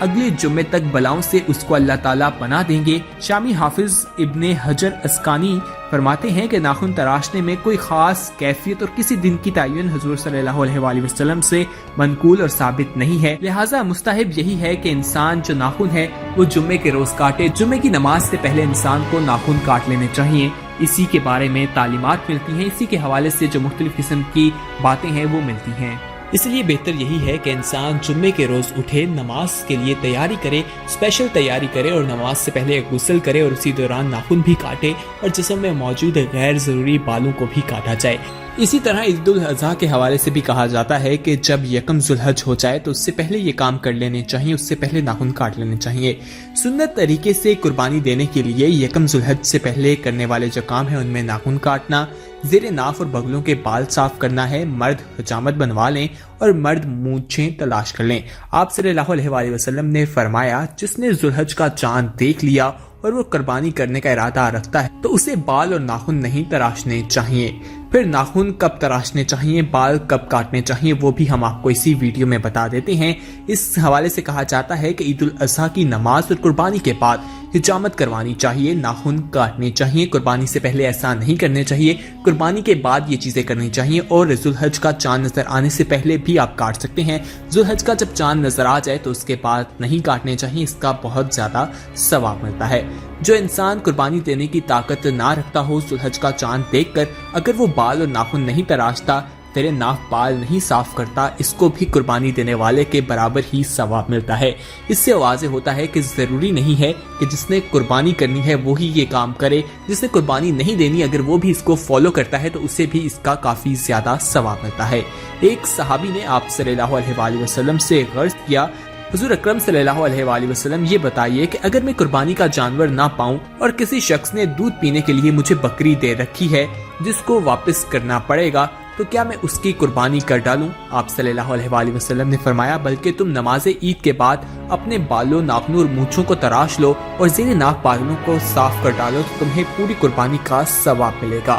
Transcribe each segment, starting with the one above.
اگلے جمعے تک بلاؤں سے اس کو اللہ تعالیٰ پناہ دیں گے۔ شامی حافظ ابن حجر اسقلانی فرماتے ہیں کہ ناخن تراشنے میں کوئی خاص کیفیت اور کسی دن کی تعین حضور صلی اللہ علیہ وآلہ وسلم سے منقول اور ثابت نہیں ہے، لہٰذا مستحب یہی ہے کہ انسان جو ناخن ہے وہ جمعے کے روز کاٹے۔ جمعے کی نماز سے پہلے انسان کو ناخن کاٹ لینے چاہیے، اسی کے بارے میں تعلیمات ملتی ہیں، اسی کے حوالے سے جو مختلف قسم کی باتیں ہیں وہ ملتی ہیں۔ اس لیے بہتر یہی ہے کہ انسان جمعے کے روز اٹھے، نماز کے لیے تیاری کرے، اسپیشل تیاری کرے اور نماز سے پہلے غسل کرے اور اسی دوران ناخن بھی کاٹے اور جسم میں موجود غیر ضروری بالوں کو بھی کاٹا جائے۔ اسی طرح عید الاضحیٰ کے حوالے سے بھی کہا جاتا ہے کہ جب یکم ذو الحج ہو جائے تو اس سے پہلے یہ کام کر لینے چاہیے، اس سے پہلے ناخن کاٹ لینے چاہیے۔ سنت طریقے سے قربانی دینے کے لیے یکم ذو الحج سے پہلے کرنے والے جو کام ہیں ان میں ناخن کاٹنا، زیر ناف اور بغلوں کے بال صاف کرنا ہے، مرد حجامت بنوا لیں اور مرد مونچھیں تلاش کر لیں۔ آپ صلی اللہ علیہ وآلہ وسلم نے فرمایا جس نے ذو الحج کا چاند دیکھ لیا اور وہ قربانی کرنے کا ارادہ رکھتا ہے تو اسے بال اور ناخن نہیں تراشنے چاہیے۔ پھر ناخن کب تراشنے چاہیے، بال کب کاٹنے چاہیے وہ بھی ہم آپ کو اسی ویڈیو میں بتا دیتے ہیں۔ اس حوالے سے کہا جاتا ہے کہ عید الاضحیٰ کی نماز اور قربانی کے بعد حجامت کروانی چاہیے، ناخن کاٹنے چاہیے، قربانی سے پہلے ایسا نہیں کرنے چاہیے، قربانی کے بعد یہ چیزیں کرنی چاہیے، اور ذو الحج کا چاند نظر آنے سے پہلے بھی آپ کاٹ سکتے ہیں۔ ذو الحج کا جب چاند نظر آ جائے تو اس کے بعد نہیں کاٹنے چاہیے، اس کا بہت زیادہ ثواب ملتا ہے۔ جو انسان قربانی دینے کی طاقت نہ رکھتا ہو، ذو الحج کا چاند دیکھ کر اگر وہ بال اور ناخن نہیں تراشتا، تیرے ناف بال نہیں صاف کرتا، اس کو بھی قربانی دینے والے کے برابر ہی ثواب ملتا ہے۔ اس سے واضح ہوتا ہے کہ ضروری نہیں ہے کہ جس نے قربانی کرنی ہے وہی یہ کام کرے، جس نے قربانی نہیں دینی اگر وہ بھی اس کو فالو کرتا ہے تو اسے بھی اس کا کافی زیادہ ثواب ملتا ہے۔ ایک صحابی نے آپ صلی اللہ علیہ وآلہ وسلم سے عرض کیا، حضور اکرم صلی اللہ علیہ وآلہ وسلم یہ بتائیے کہ اگر میں قربانی کا جانور نہ پاؤں اور کسی شخص نے دودھ پینے کے لیے مجھے بکری دے رکھی ہے جس کو واپس کرنا پڑے گا تو کیا میں اس کی قربانی کر ڈالوں؟ آپ صلی اللہ علیہ وآلہ وسلم نے فرمایا بلکہ تم نماز عید کے بعد اپنے بالوں، ناخنوں اور مونچھوں کو تراش لو اور زیر ناف بالوں کو صاف کر ڈالو تو تمہیں پوری قربانی کا ثواب ملے گا۔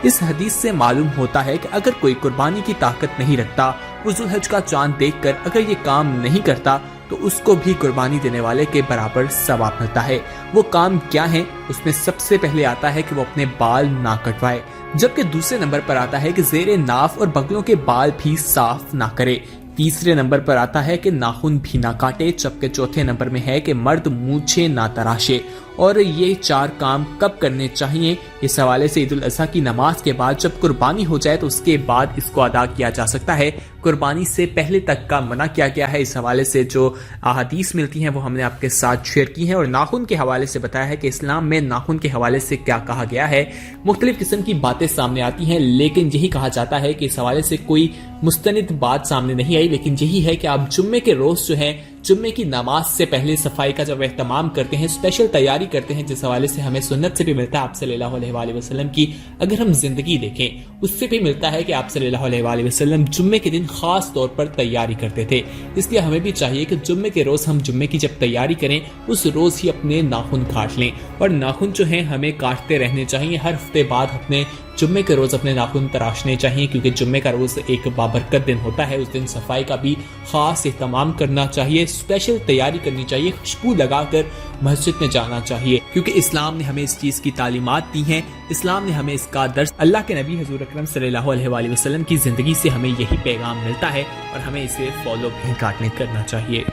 اس حدیث سے معلوم ہوتا ہے کہ اگر کوئی قربانی کی طاقت نہیں رکھتا، وہ ذو الحج کا چاند دیکھ کر اگر یہ کام نہیں کرتا تو اس کو بھی قربانی دینے والے کے برابر ثواب ملتا ہے۔ وہ کام کیا ہے؟ اس میں سب سے پہلے آتا ہے کہ وہ اپنے بال نہ کٹوائے، جبکہ دوسرے نمبر پر آتا ہے کہ زیر ناف اور بغلوں کے بال بھی صاف نہ کرے، تیسرے نمبر پر آتا ہے کہ ناخن بھی نہ کاٹے، جبکہ چوتھے نمبر میں ہے کہ مرد مونچھیں نہ تراشے۔ اور یہ چار کام کب کرنے چاہیے؟ اس حوالے سے عید الاضحیٰ کی نماز کے بعد جب قربانی ہو جائے تو اس کے بعد اس کو ادا کیا جا سکتا ہے، قربانی سے پہلے تک کا منع کیا گیا ہے۔ اس حوالے سے جو احادیث ملتی ہیں وہ ہم نے آپ کے ساتھ شیئر کی ہیں، اور ناخن کے حوالے سے بتایا ہے کہ اسلام میں ناخن کے حوالے سے کیا کہا گیا ہے۔ مختلف قسم کی باتیں سامنے آتی ہیں، لیکن یہی کہا جاتا ہے کہ اس حوالے سے کوئی مستند بات سامنے نہیں آئی، لیکن یہی ہے کہ آپ جمعے کے روز جو ہے جمعے کی نماز سے پہلے صفائی کا جب اہتمام کرتے ہیں، اسپیشل تیاری کرتے ہیں، جس حوالے سے ہمیں سنت سے بھی ملتا ہے آپ صلی اللہ علیہ وآلہ وسلم کی اگر ہم زندگی دیکھیں اس سے بھی ملتا ہے کہ آپ صلی اللہ علیہ وآلہ وسلم جمعے کے دن خاص طور پر تیاری کرتے تھے۔ اس لیے ہمیں بھی چاہیے کہ جمعے کے روز ہم جمعے کی جب تیاری کریں اس روز ہی اپنے ناخن کاٹ لیں، اور ناخن جو ہیں ہمیں کاٹتے رہنے چاہیے، ہر ہفتے بعد اپنے جمعے کے روز اپنے ناخن تراشنے چاہیے، کیونکہ جمعے کا روز ایک بابرکت دن ہوتا ہے، اس دن صفائی کا بھی خاص اہتمام کرنا چاہیے، اسپیشل تیاری کرنی چاہیے، خوشبو لگا کر مسجد میں جانا چاہیے، کیونکہ اسلام نے ہمیں اس چیز کی تعلیمات دی ہیں، اسلام نے ہمیں اس کا درس، اللہ کے نبی حضور اکرم صلی اللہ علیہ وآلہ وسلم کی زندگی سے ہمیں یہی پیغام ملتا ہے اور ہمیں اسے فالو بھی کرنا چاہیے۔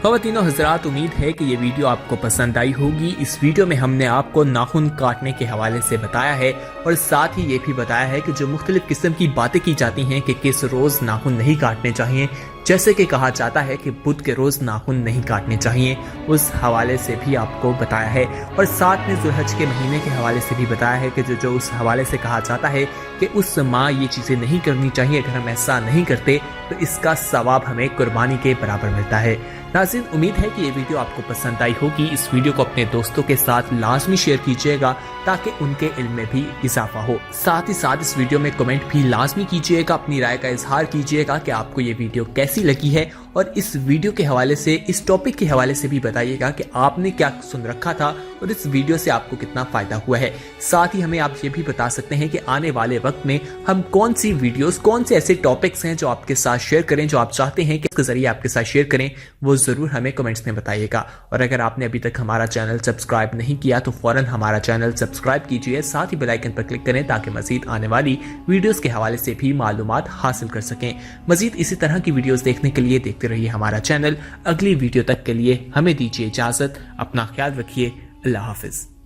خواتین و حضرات، امید ہے کہ یہ ویڈیو آپ کو پسند آئی ہوگی۔ اس ویڈیو میں ہم نے آپ کو ناخن کاٹنے کے حوالے سے بتایا ہے اور ساتھ ہی یہ بھی بتایا ہے کہ جو مختلف قسم کی باتیں کی جاتی ہیں کہ کس روز ناخن نہیں کاٹنے چاہیے، جیسے کہ کہا جاتا ہے کہ بدھ کے روز ناخن نہیں کاٹنے چاہیے، اس حوالے سے بھی آپ کو بتایا ہے، اور ساتھ میں ذو الحج کے مہینے کے حوالے سے بھی بتایا ہے کہ جو اس حوالے سے کہا جاتا ہے کہ اس ماہ یہ چیزیں نہیں کرنی چاہیے، اگر ہم ایسا نہیں کرتے تو اس کا ثواب ہمیں قربانی کے برابر ملتا ہے۔ ناظرین، امید ہے کہ یہ ویڈیو آپ کو پسند آئی ہوگی۔ اس ویڈیو کو اپنے دوستوں کے ساتھ لازمی شیئر کیجیے گا تاکہ ان کے علم میں بھی اضافہ ہو۔ ساتھ ہی ساتھ اس ویڈیو میں کمنٹ بھی لازمی کیجیے گا، اپنی رائے کا اظہار کیجیے گا کہ آپ کو یہ ویڈیو کیسی لگی ہے اور اس ویڈیو کے حوالے سے، اس ٹاپک کے حوالے سے بھی بتائیے گا کہ آپ نے کیا سن رکھا تھا اور اس ویڈیو سے آپ کو کتنا فائدہ ہوا ہے۔ ساتھ ہی ہمیں آپ یہ بھی بتا سکتے ہیں کہ آنے والے وقت میں ہم کون سی ویڈیوز، کون سے ایسے ٹاپکس ہیں جو آپ کے ساتھ شیئر کریں، جو آپ چاہتے ہیں کہ اس کے ذریعے آپ کے ساتھ شیئر کریں، وہ ضرور ہمیں کمنٹس میں بتائیے گا۔ اور اگر آپ نے ابھی تک ہمارا چینل سبسکرائب نہیں کیا تو فوراً ہمارا چینل سبسکرائب کیجئے، ساتھ ہی بیل آئیکن پر کلک کریں تاکہ مزید آنے والی ویڈیوز کے حوالے سے بھی معلومات حاصل کر سکیں۔ مزید اسی طرح کی ویڈیوز دیکھنے کے لیے دیکھتے رہیے ہمارا چینل۔ اگلی ویڈیو تک کے لیے ہمیں دیجیے اجازت، اپنا خیال رکھیے، اللہ حافظ۔